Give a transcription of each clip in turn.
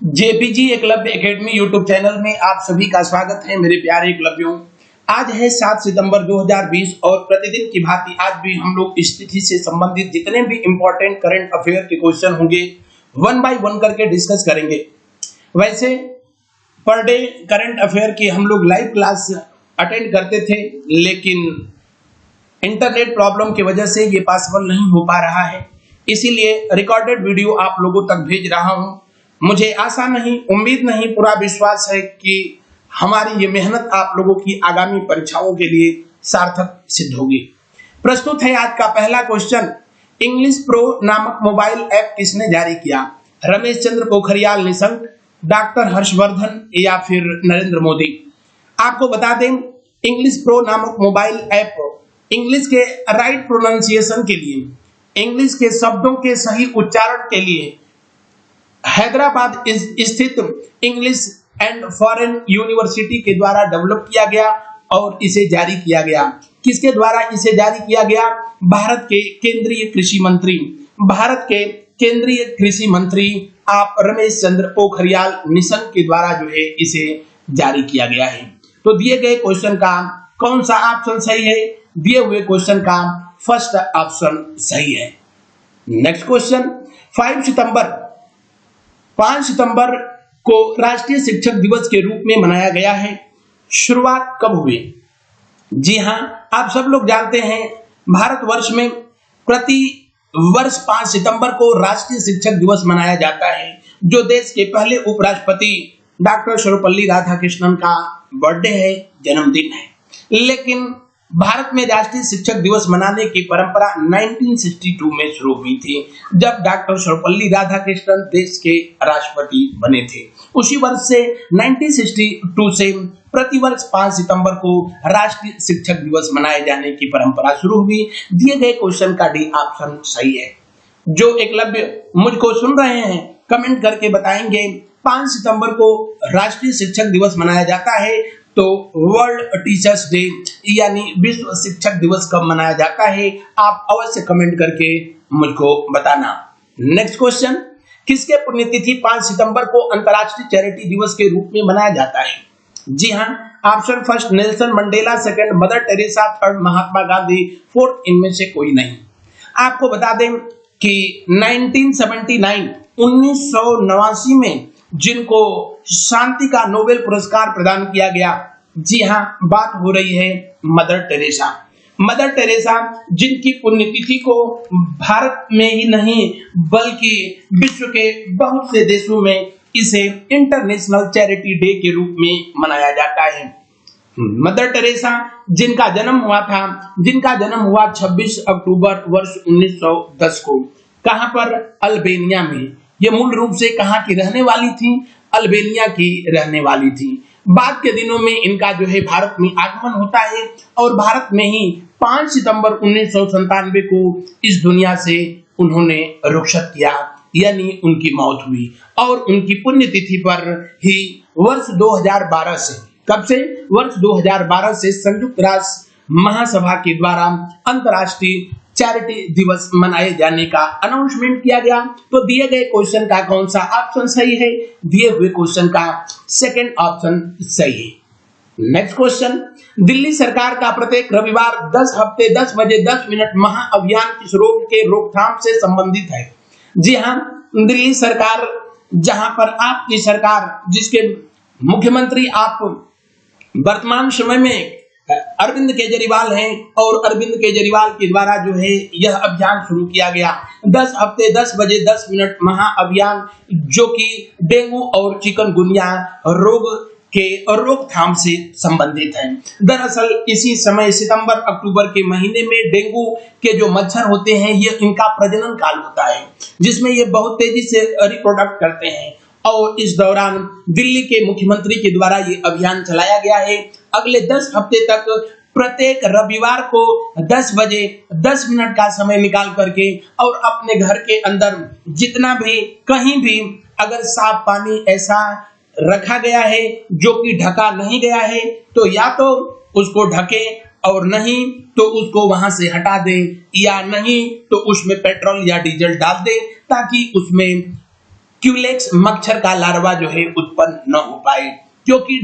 JPG Eklavya academy YouTube channel में आप सभी का स्वागत है मेरे प्यारे एकलव्यों। आज है 7 सितंबर 2020 और प्रतिदिन की भांति आज भी हम लोग स्थिति से संबंधित जितने भी इंपॉर्टेंट करंट अफेयर के क्वेश्चन होंगे वन बाय वन करके डिस्कस करेंगे। वैसे पर डे करंट अफेयर की हम लोग लाइव क्लास अटेंड करते थे, लेकिन इंटरनेट प्रॉब्लम की वजह से ये पॉसिबल नहीं हो पा रहा है, इसीलिए रिकॉर्डेड वीडियो आप लोगों तक भेज रहा हूं। मुझे आशा नहीं, उम्मीद नहीं, पूरा विश्वास है कि हमारी ये मेहनत आप लोगों की आगामी परीक्षाओं के लिए सार्थक सिद्ध होगी। प्रस्तुत है आज का पहला क्वेश्चन। इंग्लिश प्रो नामक मोबाइल ऐप किसने जारी किया? रमेश चंद्र पोखरियाल निशंक, डॉक्टर हर्षवर्धन या फिर नरेंद्र मोदी? आपको बता दें, इंग्लिश प्रो नामक मोबाइल ऐप इंग्लिश के राइट प्रोनाउंसिएशन के लिए, इंग्लिश के शब्दों के सही उच्चारण के लिए हैदराबाद स्थित इंग्लिश एंड फॉरेन यूनिवर्सिटी के द्वारा डेवलप किया गया और इसे जारी किया गया। किसके द्वारा इसे जारी किया गया? भारत के केंद्रीय कृषि मंत्री आप रमेश चंद्र पोखरियाल निशंक के द्वारा जो है इसे जारी किया गया है। तो दिए गए क्वेश्चन का कौन सा ऑप्शन सही है? दिए हुए क्वेश्चन का फर्स्ट ऑप्शन सही है। Next question. 5 सितंबर को राष्ट्रीय शिक्षक दिवस के रूप में मनाया गया है। शुरुआत कब हुई? जी हां, आप सब लोग जानते हैं भारतवर्ष में प्रति वर्ष 5 सितंबर को राष्ट्रीय शिक्षक दिवस मनाया जाता है, जो देश के पहले उपराष्ट्रपति डॉक्टर सर्वपल्ली राधाकृष्णन का बर्थडे है, जन्मदिन है। लेकिन भारत में राष्ट्रीय शिक्षक दिवस मनाने की परंपरा 1962 में शुरू हुई थी, जब डॉक्टर सर्वपल्ली राधाकृष्णन देश के राष्ट्रपति बने थे। उसी वर्ष से 1962 से प्रतिवर्ष 5 सितंबर को राष्ट्रीय शिक्षक दिवस मनाए जाने की परंपरा शुरू हुई। दिए गए क्वेश्चन का डी ऑप्शन सही है। जो एकलव्य मुझको सुन रहे हैं कमेंट करके बताएंगे 5 सितंबर को राष्ट्रीय शिक्षक दिवस मनाया जाता है, तो वर्ल्ड टीचर्स डे यानी विश्व शिक्षक दिवस कब मनाया जाता है? आप अवश्य कमेंट करके मुझको बताना। Next question. किसके पुण्यतिथि 5 सितंबर को अंतर्राष्ट्रीय चैरिटी दिवस के रूप में मनाया जाता है? जी हां, option first Nelson Mandela, second Mother Teresa, third Mahatma Gandhi, fourth इनमें से कोई नहीं। आपको बता दें कि 1989 में जिनको शांति का नोबेल पुरस्कार प्रदान किया गया, जी हां, बात हो रही है मदर टेरेसा, जिनकी पुण्यतिथि को भारत में ही नहीं बल्कि विश्व के बहुत से देशों में इसे इंटरनेशनल चैरिटी डे के रूप में मनाया जाता है। मदर टेरेसा जिनका जन्म हुआ 26 अक्टूबर वर्ष 1910 को। कहां पर? अल्बानिया में। ये मूल रूप से कहां की रहने वाली थी? अल्बानिया की रहने वाली थी। बाद के दिनों में इनका जो है भारत में आगमन होता है और भारत में ही 5 सितंबर 1997 को इस दुनिया से उन्होंने रुखसत किया, यानी उनकी मौत हुई। और उनकी पुण्यतिथि पर ही वर्ष 2012 से, कब से? वर्ष 2012 से संयुक्त राष्ट्र महासभा के द्वारा अंतर्राष्ट्रीय चैरिटी दिवस मनाए जाने का अनाउंसमेंट किया गया। तो दिए गए क्वेश्चन का कौन सा ऑप्शन सही है? दिए हुए क्वेश्चन का सेकंड ऑप्शन सही है। Next question. दिल्ली सरकार का प्रत्येक रविवार 10 हफ्ते 10 बजे 10 मिनट महाअभियान किस रोग के रोकथाम से संबंधित है? जी हां, दिल्ली सरकार, जहां पर आपकी सरकार, जिसके मुख्यमंत्री आप वर्तमान समय में अरविंद केजरीवाल हैं, और अरविंद केजरीवाल के द्वारा जो है यह अभियान शुरू किया गया 10 हफ्ते 10 बजे 10 मिनट महाअभियान, जो कि डेंगू और चिकनगुनिया रोग के रोकथाम से संबंधित है। दरअसल इसी समय सितंबर अक्टूबर के महीने में डेंगू के जो मच्छर होते हैं, ये इनका प्रजनन काल होता है, जिसमें ये बहुत तेजी से रिप्रोडक्ट करते हैं। और इस दौरान दिल्ली के मुख्यमंत्री के द्वारा ये अभियान चलाया गया है। अगले 10 हफ्ते तक प्रत्येक रविवार को 10 बजे 10 मिनट का समय निकाल करके और अपने घर के अंदर जितना भी कहीं भी अगर साफ पानी ऐसा रखा गया है जो कि ढका नहीं गया है, तो या तो उसको ढके और नहीं तो उसको वहां से हटा दें, या नहीं तो उसमें पेट्रोल या डीजल डाल दें, ताकि उसमें क्यूलेक्स मच्छर का लार्वा जो है उत्पन्न न हो पाए, क्योंकि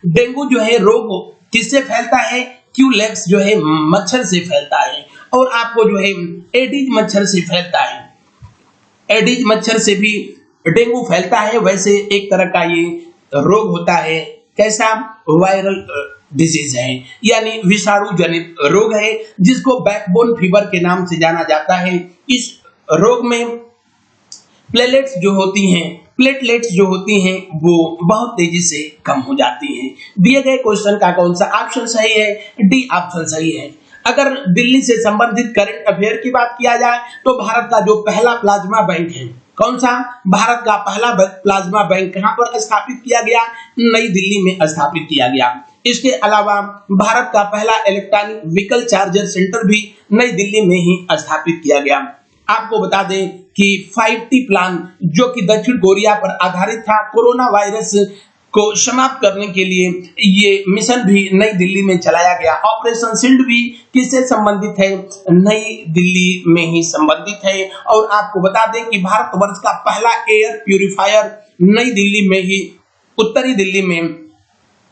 डेंगू जो है रोग किससे फैलता है? क्यूलेक्स जो है मच्छर से फैलता है, और आपको जो है एडिज मच्छर से फैलता है। एडिज मच्छर से भी डेंगू फैलता है। वैसे एक तरह का ये रोग होता है, कैसा? वायरल डिजीज है, यानी विषाणु जनित रोग है, जिसको बैकबोन फीवर के नाम से जाना जाता है। इस रोग में प्लेटलेट्स जो होती हैं वो बहुत तेजी से कम हो जाती हैं। दिए गए क्वेश्चन का कौन सा ऑप्शन सही है? डी ऑप्शन सही है। अगर दिल्ली से संबंधित करंट अफेयर की बात किया जाए तो भारत का जो पहला प्लाज्मा बैंक है, कौन सा? भारत का पहला प्लाज्मा बैंक कहां पर स्थापित किया गया? नई दिल्ली में स्थापित किया गया। इसके अलावा भारत का पहला इलेक्ट्रॉनिक व्हीकल चार्जर सेंटर भी नई दिल्ली में ही स्थापित किया गया। आपको बता दें कि 5T प्लान जो कि दक्षिण कोरिया पर आधारित था, कोरोना वायरस को समाप्त करने के लिए ये मिशन भी नई दिल्ली में चलाया गया। ऑपरेशन शील्ड भी किससे संबंधित है? नई दिल्ली में ही संबंधित है। और आपको बता दें कि भारतवर्ष का पहला एयर प्यूरिफायर नई दिल्ली में ही, उत्तरी दिल्ली में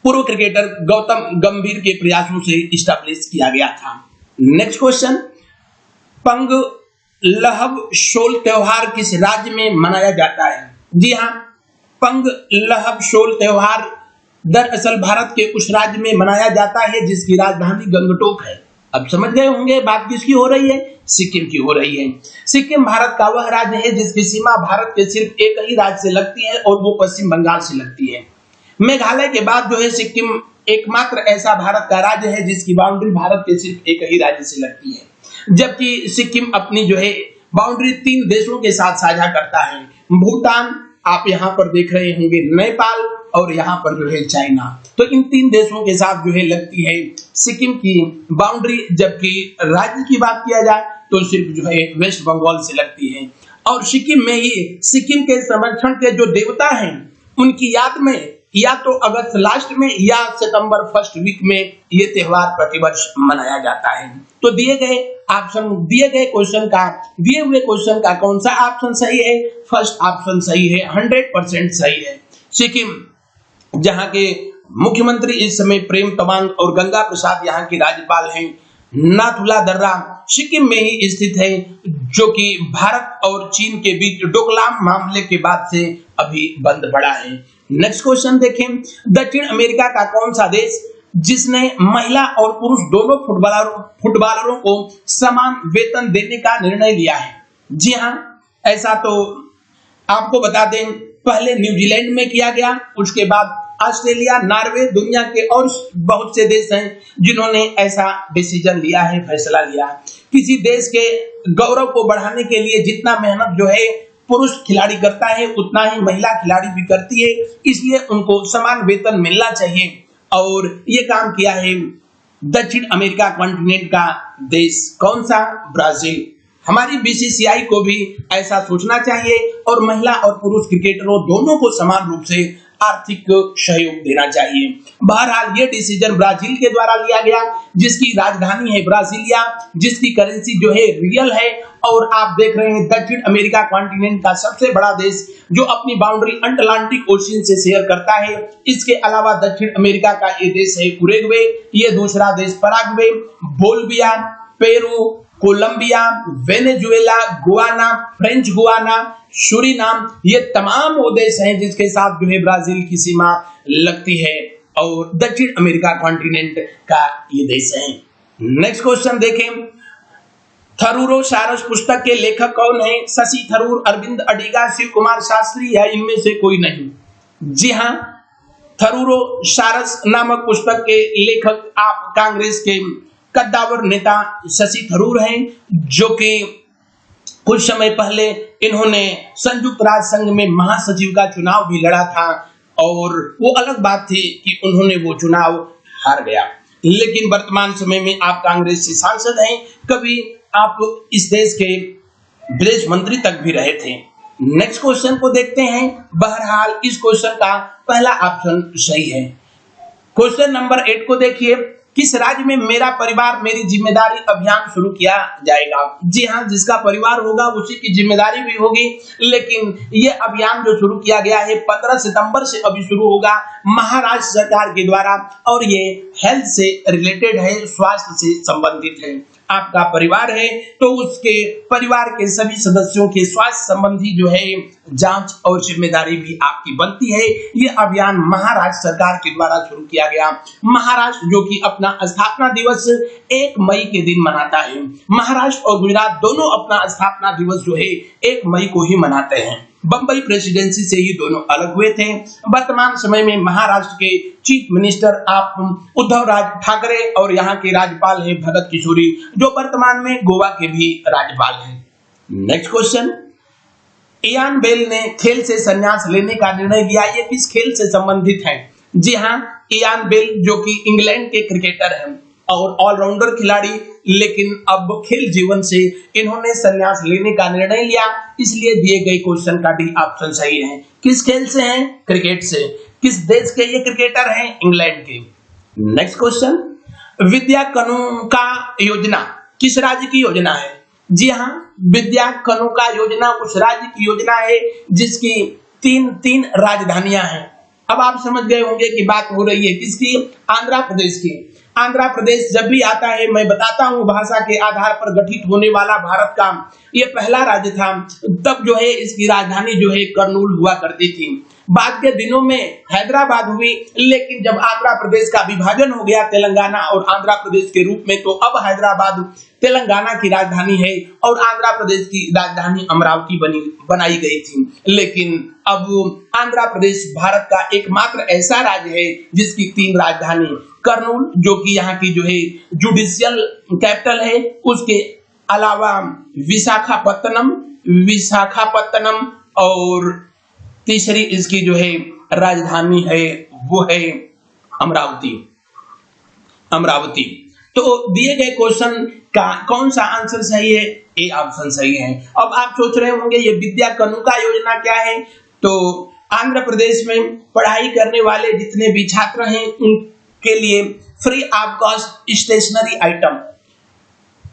पूर्व क्रिकेटर गौतम गंभीर के प्रयासों से इस्टेब्लिश किया गया था। नेक्स्ट क्वेश्चन, पंग लहब शोल त्योहार किस राज्य में मनाया जाता है? जी हाँ, पंग लहब शोल त्योहार दरअसल भारत के उस राज्य में मनाया जाता है जिसकी राजधानी गंगटोक है। अब समझ गए होंगे बात किसकी हो रही है? सिक्किम की हो रही है। सिक्किम भारत का वह राज्य है जिसकी सीमा भारत के सिर्फ एक ही राज्य से लगती है और वो पश्चिम बंगाल से लगती है। मेघालय के बाद जो है सिक्किम एकमात्र ऐसा भारत का राज्य है जिसकी बाउंड्री भारत के सिर्फ एक ही राज्य से लगती है, जबकि सिक्किम अपनी जो है बाउंड्री 3 देशों के साथ साझा करता है। भूटान, आप यहाँ पर देख रहे होंगे नेपाल, और यहाँ पर जो है चाइना। तो इन 3 देशों के साथ जो है लगती है सिक्किम की बाउंड्री, जबकि राज्य की बात किया जाए तो सिर्फ जो है वेस्ट बंगाल से लगती है। और सिक्किम में ही सिक्किम के संरक्षण के जो देवता हैं उनकी याद में या तो अगस्त लास्ट में या सितंबर फर्स्ट वीक में ये त्योहार प्रतिवर्ष मनाया जाता है। तो दिए हुए क्वेश्चन का कौन सा ऑप्शन सही है? फर्स्ट ऑप्शन सही है, 100% सही है। सिक्किम, जहां के मुख्यमंत्री इस समय प्रेम तवांग और गंगा प्रसाद यहाँ के राज्यपाल हैं। नाथुला दर्रा सिक्किम में ही स्थित है, जो कि भारत और चीन के बीच डोकलाम मामले के बाद से अभी बंद पड़ा है। नेक्स्ट क्वेश्चन देखें, दक्षिण अमेरिका का कौन सा देश जिसने महिला और पुरुष दोनों फुटबॉलरों को समान वेतन देने का निर्णय लिया है? जी हाँ, ऐसा तो आपको बता दें पहले न्यूजीलैंड में किया गया, उसके बाद ऑस्ट्रेलिया, नॉर्वे, दुनिया के और बहुत से देश हैं जिन्होंने ऐसा डिसीजन लिया है, फैसला लिया। किसी देश के गौरव को बढ़ाने के लिए जितना मेहनत जो है पुरुष खिलाड़ी करता है उतना ही महिला खिलाड़ी भी करती है, इसलिए उनको समान वेतन मिलना चाहिए। और ये काम किया है दक्षिण अमेरिका कॉन्टिनेंट का देश, कौन सा? ब्राजील। हमारी बीसीसीआई को भी ऐसा सोचना चाहिए और महिला और पुरुष क्रिकेटरों दोनों को समान रूप से आर्थिक सहयोग देना चाहिए। बहरहाल ये डिसीजन ब्राजील के द्वारा लिया गया, जिसकी राजधानी है ब्राजीलिया, जिसकी करेंसी जो है रियल है। और आप देख रहे हैं दक्षिण अमेरिका कॉन्टिनेंट का सबसे बड़ा देश जो अपनी बाउंड्री अटलांटिक ओशियन से शेयर करता है। इसके अलावा दक्षिण अमेरिका का ये देश है उरुग्वे, ये दूसरा देश Paraguay, Bolivia, Peru, Colombia, Venezuela, Guyana, French Guiana, Suriname, ये तमाम वो देश हैं जिसके साथ जो है ब्राजील की सीमा लगती है और दक्षिण अमेरिका कॉन्टिनेंट का ये देश है। नेक्स्ट क्वेश्चन देखें, थरूरो सारस पुस्तक के लेखक कौन है? शशि थरूर, अरविंद अडिगा, शिव कुमार शास्त्री या इनमें से कोई नहीं? जी हाँ, थरूरो सारस नामक पुस्तक के लेखक आप कांग्रेस के कद्दावर नेता शशि थरूर हैं, जो कि कुछ समय पहले इन्होंने संयुक्त राष्ट्र संघ में महासचिव का चुनाव भी लड़ा था। और वो अलग बात थी कि उन्होंने वो चुनाव हार गया, लेकिन वर्तमान समय में आप कांग्रेस से सांसद हैं, कभी आप इस देश के विदेश मंत्री तक भी रहे थे। नेक्स्ट क्वेश्चन को देखते हैं। बहरहाल इस क्वेश्चन का पहला ऑप्शन सही है। क्वेश्चन नंबर 8 को देखिए, किस राज्य में मेरा परिवार मेरी जिम्मेदारी अभियान शुरू किया जाएगा? जी हाँ, जिसका परिवार होगा उसी की जिम्मेदारी भी होगी, लेकिन ये अभियान जो शुरू किया गया है 15 सितंबर से अभी शुरू होगा महाराष्ट्र सरकार के द्वारा, और ये हेल्थ से रिलेटेड है, स्वास्थ्य से संबंधित है। आपका परिवार है तो उसके परिवार के सभी सदस्यों के स्वास्थ्य संबंधी जो है जांच और जिम्मेदारी भी आपकी बनती है। ये अभियान महाराष्ट्र सरकार के द्वारा शुरू किया गया। महाराष्ट्र जो कि अपना स्थापना दिवस 1 मई के दिन मनाता है। महाराष्ट्र और गुजरात दोनों अपना स्थापना दिवस जो है 1 मई को ही मनाते हैं। बंबई प्रेसिडेंसी से ही दोनों अलग हुए थे। वर्तमान समय में महाराष्ट्र के चीफ मिनिस्टर आप उद्धव राज ठाकरे और यहाँ के राज्यपाल हैं भगत किशोरी, जो वर्तमान में गोवा के भी राज्यपाल हैं। नेक्स्ट क्वेश्चन, इयान बेल ने खेल से संन्यास लेने का निर्णय लिया। ये किस खेल से संबंधित है? जी हाँ, इयान बेल जो कि इंग्लैंड के क्रिकेटर हैं और ऑलराउंडर खिलाड़ी, लेकिन अब खेल जीवन से इन्होंने संन्यास लेने का निर्णय लिया, इसलिए दिए गए क्वेश्चन का डी ऑप्शन सही है। किस खेल से हैं? क्रिकेट से। किस देश के ये क्रिकेटर हैं? इंग्लैंड के। नेक्स्ट क्वेश्चन, विद्या कानूका योजना किस राज्य की योजना है? जी हाँ, विद्या कानूका योजना उस राज्य की योजना है जिसकी तीन राजधानियां हैं। अब आप समझ गए होंगे कि बात हो रही है किसकी? आंध्र प्रदेश की। आंध्र प्रदेश जब भी आता है, मैं बताता हूं, भाषा के आधार पर गठित होने वाला भारत का ये पहला राज्य था। तब जो है इसकी राजधानी जो है कर्नूल हुआ करती थी। बाद के दिनों में हैदराबाद हुई, लेकिन जब आंध्र प्रदेश का विभाजन हो गया तेलंगाना और आंध्र प्रदेश के रूप में, तो अब हैदराबाद तेलंगाना की राजधानी है और आंध्र प्रदेश की राजधानी अमरावती बनाई गई थी। लेकिन अब आंध्र प्रदेश भारत का एकमात्र ऐसा राज्य है जिसकी 3 राजधानी, कर्नूल जो कि यहाँ की जो है जुडिशियल कैपिटल है, उसके अलावा विशाखापत्तनम और तीसरी इसकी जो है राजधानी है वो है अमरावती। तो दिए गए क्वेश्चन का कौन सा आंसर सही है? ए ऑप्शन सही है। अब आप सोच रहे होंगे ये विद्या कानूका योजना क्या है? तो आंध्र प्रदेश में पढ़ाई करने वाले जितने भी छात्र हैं उनके लिए free of cost stationery item,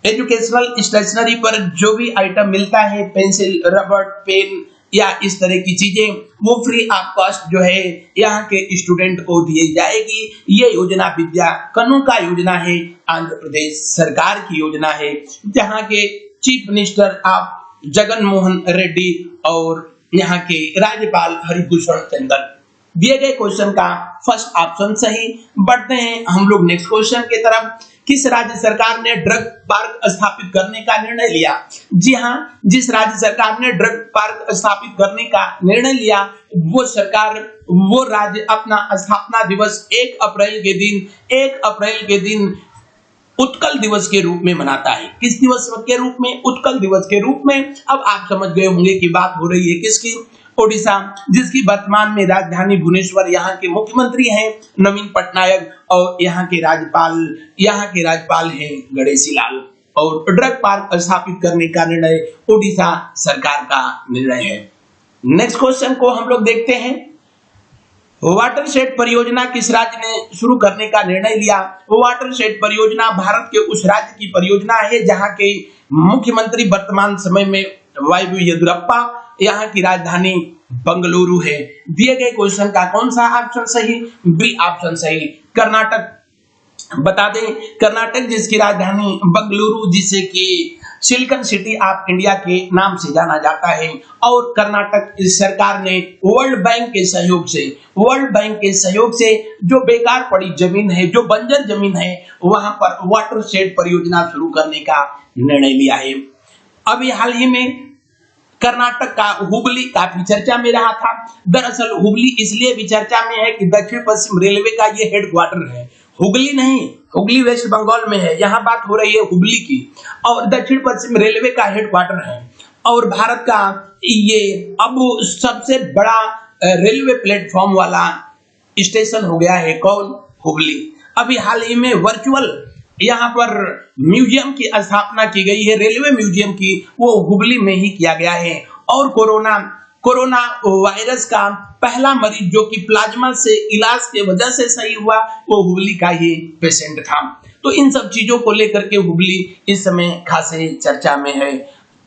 educational stationery पर जो भी आइटम मिलता है, पेंसिल, रबड़, पेन या इस तरह की चीजें, वो फ्री ऑफ कॉस्ट जो है यहाँ के स्टूडेंट को दी जाएगी। ये योजना विद्या कानूका योजना है, आंध्र प्रदेश सरकार की योजना है, जहाँ के चीफ मिनिस्टर आप जगन मोहन रेड्डी और यहाँ के राज्यपाल हरिभूषण टंडन। दिए गए क्वेश्चन का फर्स्ट ऑप्शन सही। बढ़ते हैं हम लोग नेक्स्ट क्वेश्चन की तरफ। किस राज्य सरकार ने ड्रग पार्क स्थापित करने का निर्णय लिया? जी हाँ, जिस राज्य सरकार ने ड्रग पार्क स्थापित करने का निर्णय लिया वो राज्य अपना स्थापना दिवस 1 अप्रैल के दिन उत्कल दिवस के रूप में मनाता है। किस दिवस के रूप में? उत्कल दिवस के रूप में। अब आप समझ गए होंगे कि बात हो रही है किसकी? ओडिशा, जिसकी वर्तमान में राजधानी भुवनेश्वर, यहाँ के मुख्यमंत्री हैं नवीन पटनायक और यहाँ के राज्यपाल हैं गणेशी लाल। और ड्रग पार्क स्थापित करने का निर्णय ओडिशा सरकार का निर्णय है। नेक्स्ट क्वेश्चन को हम लोग देखते हैं। वाटरशेड परियोजना किस राज्य ने शुरू करने का निर्णय लिया? वाटरशेड परियोजना भारत के उस राज्य की परियोजना है जहां के मुख्यमंत्री वर्तमान समय में वायु येदियुरप्पा, यहाँ की राजधानी बंगलुरु है। दिए गए क्वेश्चन का कौन सा ऑप्शन सही? बी ऑप्शन सही। कर्नाटक, बता दें कर्नाटक जिसकी राजधानी बंगलुरु, जिसे कि सिलिकॉन सिटी ऑफ इंडिया के नाम से जाना जाता है, और कर्नाटक सरकार ने वर्ल्ड बैंक के सहयोग से जो बेकार पड़ी जमीन है, जो बंजर जमीन है, वहां पर वाटरशेड परियोजना शुरू करने का निर्णय लिया है। अभी हाल ही में कर्नाटक का हुबली काफी चर्चा में रहा था। दरअसल हुबली इसलिए भी चर्चा में है कि दक्षिण पश्चिम रेलवे का ये हेडक्वार्टर है। हुगली नहीं, हुगली वेस्ट बंगाल में है, यहाँ बात हो रही है हुबली की, और दक्षिण पश्चिम रेलवे का हेडक्वार्टर है। और भारत का ये अब सबसे बड़ा रेलवे प्लेटफॉर्म वाला स्टेशन हो गया है। कौन? हुबली। अभी हाल ही में वर्चुअल यहाँ पर म्यूजियम की स्थापना की गई है, रेलवे म्यूजियम की, वो हुबली में ही किया गया है। और कोरोना कोरोना वायरस का पहला मरीज जो कि प्लाज्मा से इलाज के वजह से सही हुआ, वो हुबली का ये पेशेंट था। तो इन सब चीजों को लेकर के हुबली इस समय खासे चर्चा में है।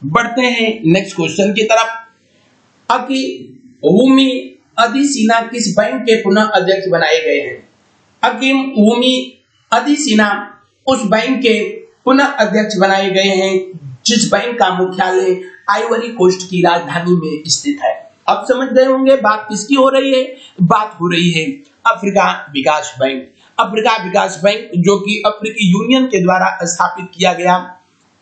बढ़ते हैं नेक्स्ट क्वेश्चन की तरफ। अकीउमी अदिसिना किस बैंक के पुनः अध्यक्ष बनाए गए हैं? अकीउमी अदिसिना उस बैंक के पुनः अध्यक्ष बनाए गए हैं जिस बैंक का मुख्यालय आइवरी कोस्ट की राजधानी में स्थित है। अब समझ गए होंगे बात किसकी हो रही है? बात हो रही है अफ्रीका विकास बैंक। अफ्रीका विकास बैंक जो कि अफ्रीकी यूनियन के द्वारा स्थापित किया गया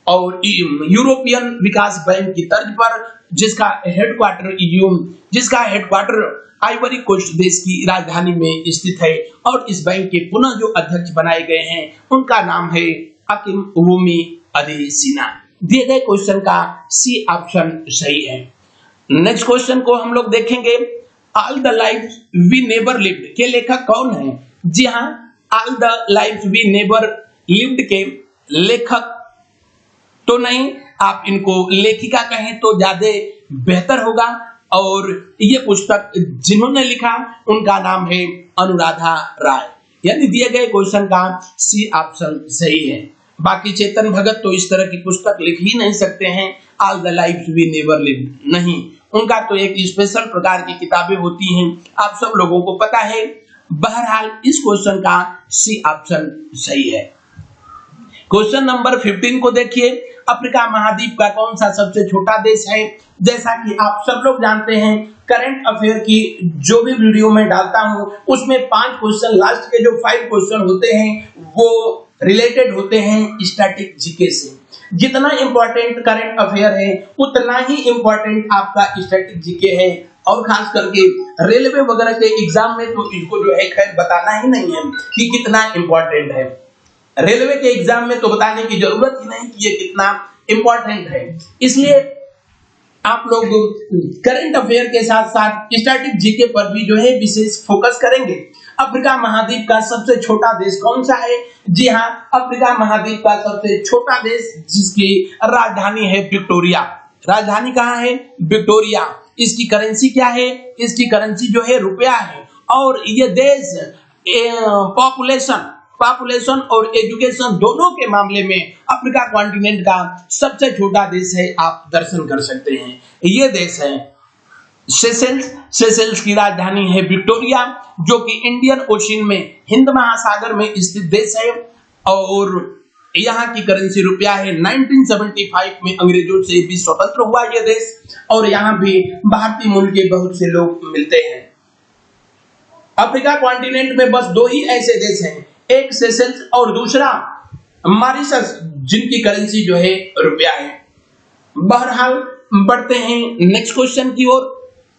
और यूरोपियन विकास बैंक की तर्ज पर, जिसका हेडक्वार्टर आइवरी कोस्ट देश की राजधानी में स्थित है। और इस बैंक के पुनः जो अध्यक्ष बनाए गए हैं उनका नाम है अकीउमी अदिसिना। दिए गए क्वेश्चन का सी ऑप्शन सही है। नेक्स्ट क्वेश्चन को हम लोग देखेंगे। All the life we never lived के लेखक कौन है? जी हाँ, all the life we never lived के लेखक तो नहीं, आप इनको लेखिका कहें तो ज्यादा बेहतर होगा। और ये पुस्तक जिन्होंने लिखा उनका नाम है अनुराधा राय। यानी दिए गए क्वेश्चन का सी ऑप्शन सही है। बाकी चेतन भगत तो इस तरह की पुस्तक लिख ही नहीं सकते हैं। All the life we never lived नहीं, उनका तो एक स्पेशल प्रकार की किताबें होती हैं, आप सब लोगों को पता है। बहरहाल इस क्वेश्चन का सी ऑप्शन सही है। क्वेश्चन नंबर 15 को देखिए। अफ्रीका महाद्वीप का कौन सा सबसे छोटा देश है? जैसा कि आप सब लोग जानते हैं, करंट अफेयर की जो भी वीडियो में डालता हूं उसमें 5 क्वेश्चन, लास्ट के जो 5 क्वेश्चन होते हैं वो रिलेटेड होते हैं स्टैटिक जीके से। जितना इंपॉर्टेंट करंट अफेयर है उतना ही इंपॉर्टेंट आपका स्टैटिक जीके है। और खास करके रेलवे वगैरह के एग्जाम में तो इसको जो है खैर बताना ही नहीं है कि कितना इंपॉर्टेंट है। रेलवे के एग्जाम में तो बताने की जरूरत ही नहीं कि ये कितना इंपॉर्टेंट है। इसलिए आप लोग करंट अफेयर के साथ साथ स्टैटिक जीके पर भी जो है विशेष फोकस करेंगे। अफ्रीका महाद्वीप का सबसे छोटा देश कौन सा है? जी हाँ, अफ्रीका महाद्वीप का सबसे छोटा देश जिसकी राजधानी है विक्टोरिया। राजधानी कहाँ है? विक्टोरिया। इसकी करेंसी क्या है? इसकी करेंसी जो है रुपया है। और ये देश पॉपुलेशन और एजुकेशन दोनों के मामले में अफ्रीका कॉन्टिनेंट का सबसे छोटा देश है। आप दर्शन कर सकते हैं। ये देश है सेशेल्स की राजधानी है विक्टोरिया, जो कि इंडियन ओशियन में हिंद महासागर में स्थित देश है। और यहाँ की करेंसी रुपया है। 1975 में अंग्रेजों से भी स्वतंत्र हुआ यह देश। और यहाँ भी भारतीय मूल के बहुत से लोग मिलते हैं। अफ्रीका कॉन्टिनेंट में बस 2 ही ऐसे देश हैं, एक सेशेल्स और दूसरा मॉरिशस, जिनकी करेंसी जो है रुपया है। बहरहाल बढ़ते हैं नेक्स्ट क्वेश्चन की ओर।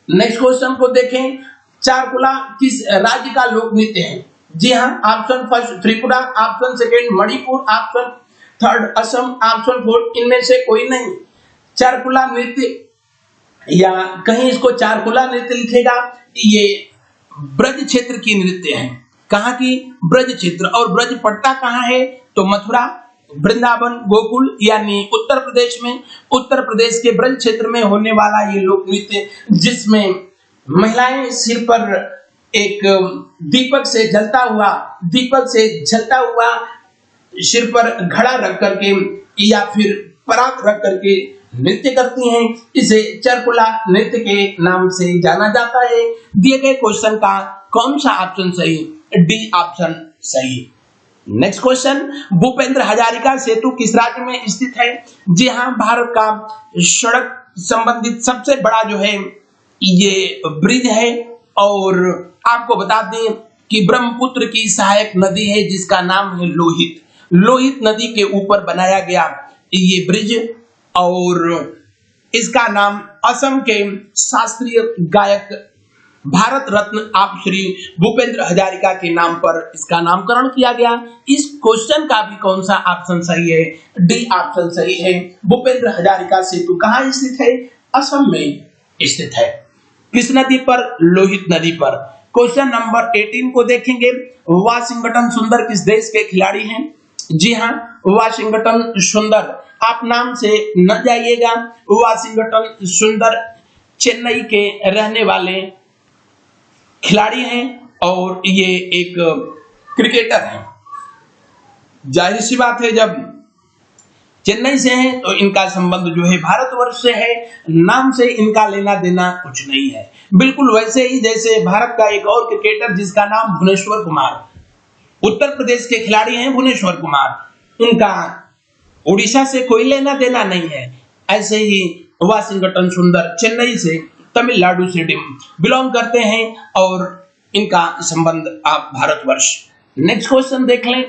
नेक्स्ट क्वेश्चन को देखें। चारकुला किस राज्य का लोक नृत्य है? जी हाँ, option first Tripura, option second Manipur, option third Assam, option fourth इनमें से कोई नहीं। चारकुला नृत्य या कहीं इसको चारकुला नृत्य लिखेगा, ये ब्रज क्षेत्र की नृत्य है। कहाँ की? ब्रज क्षेत्र। और ब्रज पड़ता कहाँ है? तो मथुरा, वृंदावन, गोकुल यानी उत्तर प्रदेश में। उत्तर प्रदेश के ब्रज क्षेत्र में होने वाला ये लोक नृत्य, जिसमें महिलाएं सिर पर एक दीपक से जलता हुआ सिर पर घड़ा रख करके या फिर परात रख करके नृत्य करती हैं। इसे चारकुला नृत्य के नाम से जाना जाता है। दिए गए क्वेश्चन का कौन सा ऑप्शन सही? डी ऑप्शन सही। Next question. भूपेंद्र हजारिका सेतु किस राज्य में स्थित है? जी हाँ, भारत का सड़क संबंधित सबसे बड़ा जो है ये ब्रिज है। और आपको बता दें कि ब्रह्मपुत्र की सहायक नदी है जिसका नाम है लोहित। लोहित नदी के ऊपर बनाया गया ये ब्रिज, और इसका नाम असम के शास्त्रीय गायक भारत रत्न आप श्री भूपेंद्र हजारिका के नाम पर इसका नामकरण किया गया। इस क्वेश्चन का भी कौन सा ऑप्शन सही है? डी ऑप्शन सही है। भूपेंद्र हजारिका सेतु कहाँ स्थित है? असम में स्थित है। किस नदी पर? लोहित नदी पर। क्वेश्चन नंबर 18 को देखेंगे। वाशिंगटन सुंदर किस देश के खिलाड़ी हैं? जी हाँ, वाशिंगटन सुंदर। आप नाम से न जाइएगा। वाशिंगटन सुंदर चेन्नई के रहने वाले खिलाड़ी हैं और ये एक क्रिकेटर हैं। जाहिर सी बात है, जब चेन्नई से है तो इनका संबंध जो है भारतवर्ष से है, नाम से इनका लेना देना कुछ नहीं है। बिल्कुल वैसे ही जैसे भारत का एक और क्रिकेटर जिसका नाम भुवनेश्वर कुमार, उत्तर प्रदेश के खिलाड़ी हैं भुवनेश्वर कुमार, उनका उड़ीसा से कोई लेना देना नहीं है। ऐसे ही वाशिंगटन सुंदर चेन्नई से, तमिलनाडु से बिलोंग करते हैं और इनका संबंध आप भारतवर्ष। नेक्स्ट क्वेश्चन देख लें,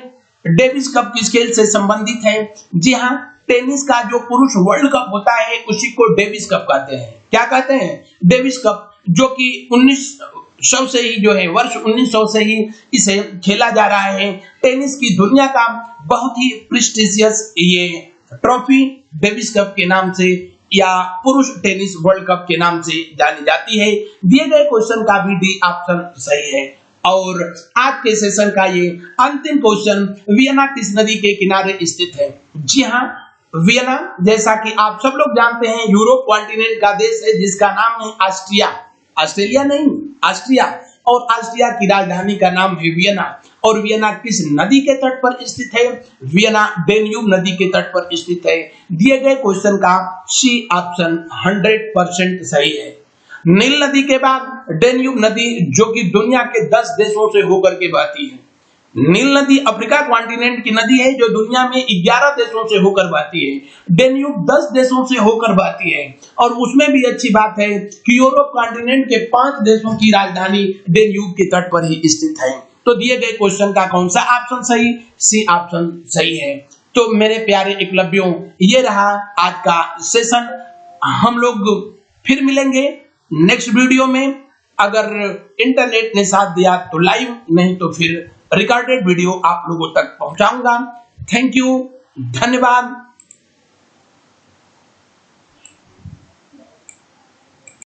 डेविस कप किस खेल से संबंधित है? जी हाँ, टेनिस का जो पुरुष वर्ल्ड कप होता है उसी को डेविस कप कहते हैं। क्या कहते हैं? डेविस कप, जो कि 1900 से ही जो है, वर्ष 1900 से ही इसे खेला जा रहा है। टेनिस की दुनिया का बहुत ही प्रेस्टिजियस ये ट्रॉफी डेविस कप के नाम से या पुरुष टेनिस वर्ल्ड कप के नाम से जानी जाती है। दिए गए क्वेश्चन का भी डी ऑप्शन सही है। और आज के सेशन का ये अंतिम क्वेश्चन, वियना किस नदी के किनारे स्थित है? जी हाँ, वियना जैसा कि आप सब लोग जानते हैं यूरोप कॉन्टिनेंट का देश है जिसका नाम है ऑस्ट्रिया। ऑस्ट्रेलिया नहीं, ऑस्ट्रिया। और ऑस्ट्रिया की राजधानी का नाम है वियना। और वियना किस नदी के तट पर स्थित है? वियना डेन्यूब नदी के तट पर स्थित है। दिए गए क्वेश्चन का सी ऑप्शन 100% सही है। नील नदी के बाद डेन्यूब नदी, जो कि दुनिया के 10 देशों से होकर के बहती है। नील नदी अफ्रीका कॉन्टिनेंट की नदी है जो दुनिया में 11 देशों से होकर बहती है। डेन्यूब 10 देशों से होकर बहती है। और उसमें भी अच्छी बात है कि यूरोप कॉन्टिनेंट के 5 देशों की राजधानी डेन्यूब के तट पर ही स्थित है। तो दिए गए क्वेश्चन का कौन सा ऑप्शन सही? सी ऑप्शन सही है। तो मेरे प्यारे एकलव्यों, ये रहा आज का सेशन। हम लोग फिर मिलेंगे नेक्स्ट वीडियो में। अगर इंटरनेट ने साथ दिया तो लाइव, नहीं तो फिर रिकॉर्डेड वीडियो आप लोगों तक पहुंचाऊंगा। थैंक यू, धन्यवाद।